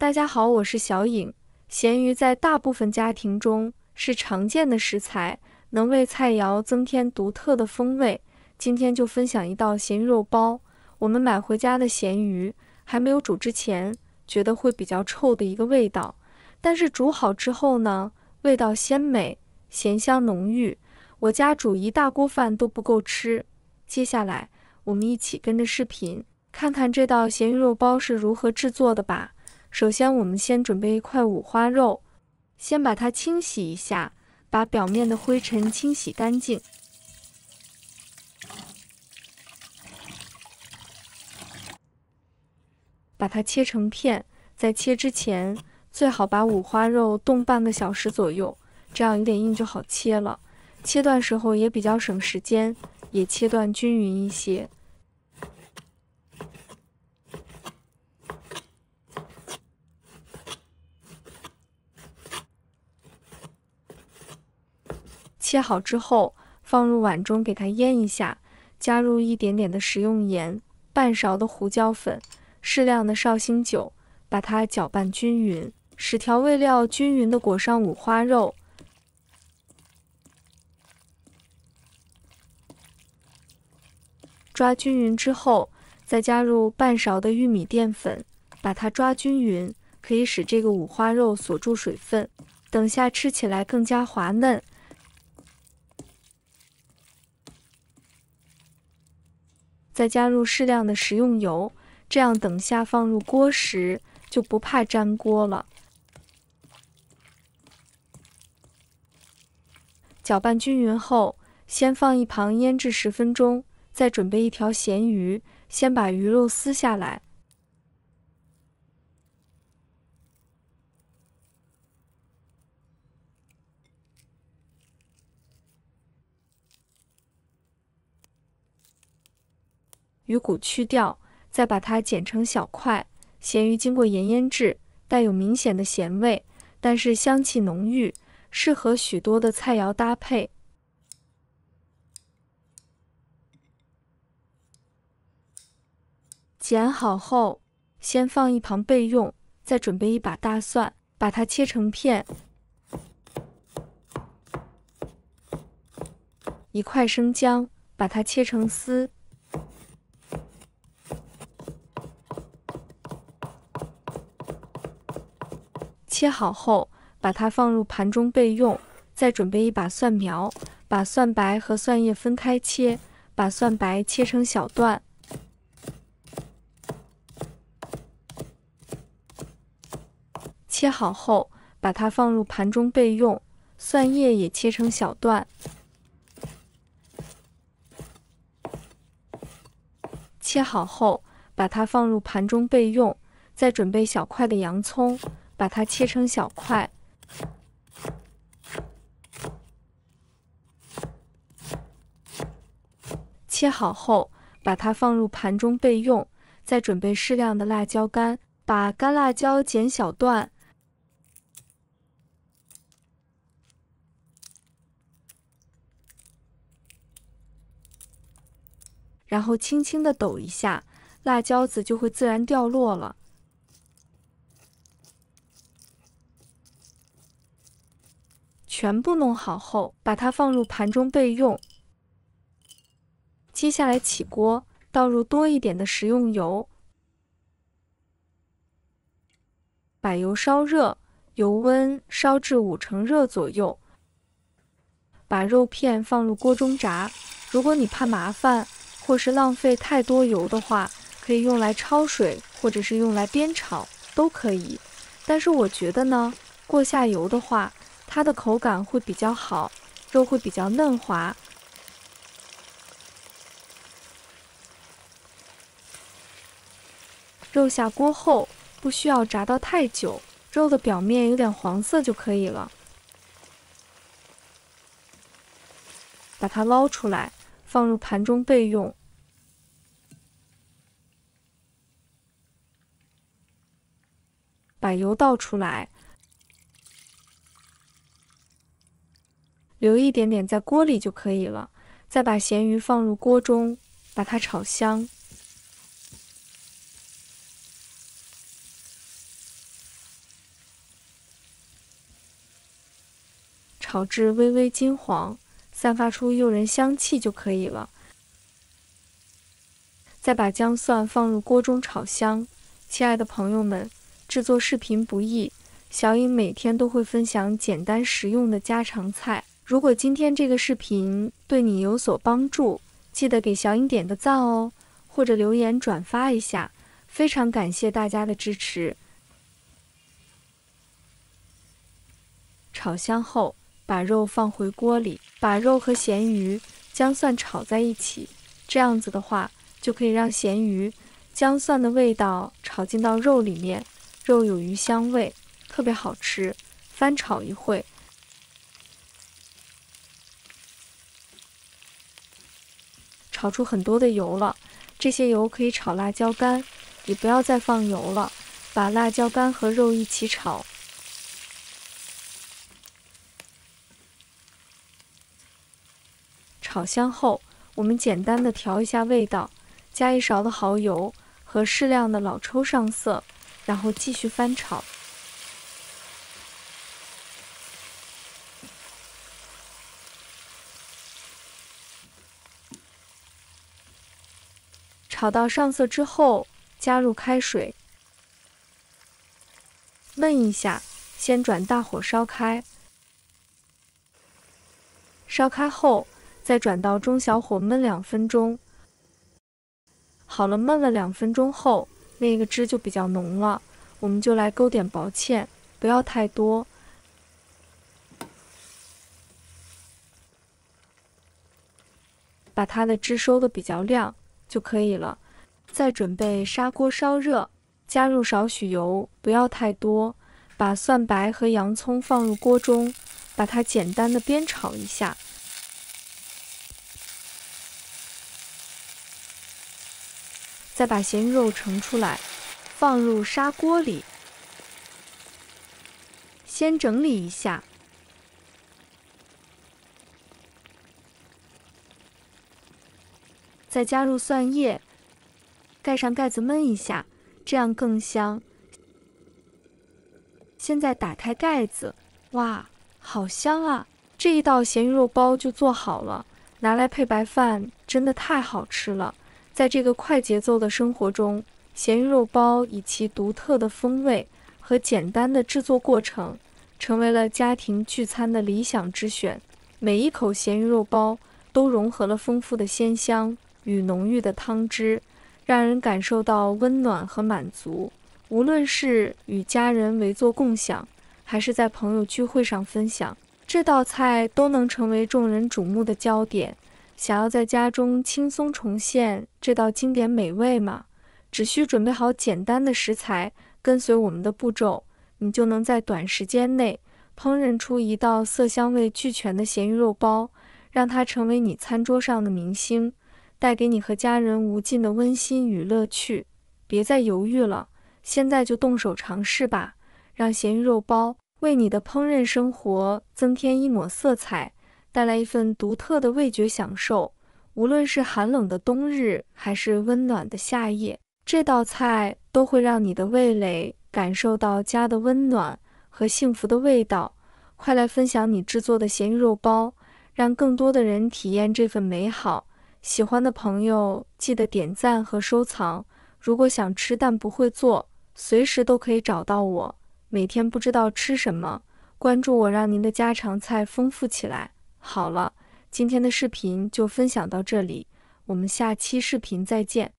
大家好，我是小颖。咸鱼在大部分家庭中是常见的食材，能为菜肴增添独特的风味。今天就分享一道咸鱼肉包。我们买回家的咸鱼还没有煮之前，觉得会比较臭的一个味道，但是煮好之后呢，味道鲜美，咸香浓郁。我家煮一大锅饭都不够吃。接下来，我们一起跟着视频看看这道咸鱼肉包是如何制作的吧。首先，我们先准备一块五花肉，先把它清洗一下，把表面的灰尘清洗干净。把它切成片，在切之前，最好把五花肉冻半个小时左右，这样有点硬就好切了。切断时候也比较省时间，也切断均匀一些。切好之后，放入碗中给它腌一下，加入一点点的食用盐，半勺的胡椒粉，适量的绍兴酒，把它搅拌均匀，使调味料均匀的裹上五花肉。抓均匀之后，再加入半勺的玉米淀粉，把它抓均匀，可以使这个五花肉锁住水分，等下吃起来更加滑嫩。再加入适量的食用油，这样等下放入锅时就不怕粘锅了。搅拌均匀后，先放一旁腌制10分钟，再准备一条咸鱼，先把鱼肉撕下来。鱼骨去掉，再把它剪成小块。咸鱼经过盐腌制，带有明显的咸味，但是香气浓郁，适合许多的菜肴搭配。剪好后，先放一旁备用，再准备一把大蒜，把它切成片。一块生姜，把它切成丝。切好后，把它放入盘中备用。再准备一把蒜苗，把蒜白和蒜叶分开切，把蒜白切成小段。切好后，把它放入盘中备用。蒜叶也切成小段。切好后，把它放入盘中备用。再准备小块的洋葱，把它切成小块。切好后，把它放入盘中备用。再准备适量的辣椒干，把干辣椒剪小段。然后轻轻地抖一下，辣椒子就会自然掉落了。全部弄好后，把它放入盘中备用。接下来起锅，倒入多一点的食用油，把油烧热，油温烧至5成热左右。把肉片放入锅中炸。如果你怕麻烦或是浪费太多油的话，可以用来焯水，或者是用来煸炒，都可以。但是我觉得呢，过下油的话，它的口感会比较好，肉会比较嫩滑。肉下锅后，不需要炸到太久，肉的表面有点黄色就可以了。把它捞出来，放入盘中备用。把油倒出来，留一点点在锅里就可以了。再把咸鱼放入锅中，把它炒香。炒至微微金黄，散发出诱人香气就可以了。再把姜蒜放入锅中炒香。亲爱的朋友们，制作视频不易，小颖每天都会分享简单实用的家常菜。如果今天这个视频对你有所帮助，记得给小颖点个赞哦，或者留言转发一下，非常感谢大家的支持。炒香后，把肉放回锅里，把肉和咸鱼、姜蒜炒在一起，这样子的话，就可以让咸鱼、姜蒜的味道炒进到肉里面，肉有鱼香味，特别好吃。翻炒一会，炒出很多的油了，这些油可以炒辣椒干，也不要再放油了，把辣椒干和肉一起炒。炒香后，我们简单的调一下味道，加1勺的蚝油和适量的老抽上色，然后继续翻炒。炒到上色之后，加入开水，焖一下，先转大火烧开。烧开后，再转到中小火焖2分钟。好了，焖了2分钟后，那个汁就比较浓了，我们就来勾点薄芡，不要太多。把它的汁收的比较亮就可以了。再准备砂锅烧热，加入少许油，不要太多。把蒜白和洋葱放入锅中，把它简单的煸炒一下。再把咸鱼肉盛出来，放入砂锅里，先整理一下。再加入蒜叶，盖上盖子焖一下，这样更香。现在打开盖子，哇，好香啊！这一道咸鱼肉包就做好了，拿来配白饭真的太好吃了。在这个快节奏的生活中，咸鱼肉包以其独特的风味和简单的制作过程，成为了家庭聚餐的理想之选。每一口咸鱼肉包都融合了丰富的鲜香与浓郁的汤汁，让人感受到温暖和满足。无论是与家人围坐共享，还是在朋友聚会上分享，这道菜都能成为众人瞩目的焦点。想要在家中轻松重现这道经典美味吗？只需准备好简单的食材，跟随我们的步骤，你就能在短时间内烹饪出一道色香味俱全的咸鱼肉包，让它成为你餐桌上的明星，带给你和家人无尽的温馨与乐趣。别再犹豫了，现在就动手尝试吧，让咸鱼肉包为你的烹饪生活增添一抹色彩，带来一份独特的味觉享受。无论是寒冷的冬日，还是温暖的夏夜，这道菜都会让你的味蕾感受到家的温暖和幸福的味道。快来分享你制作的咸鱼肉包，让更多的人体验这份美好。喜欢的朋友记得点赞和收藏。如果想吃但不会做，随时都可以找到我。每天不知道吃什么，关注我，让您的家常菜丰富起来。好了，今天的视频就分享到这里，我们下期视频再见。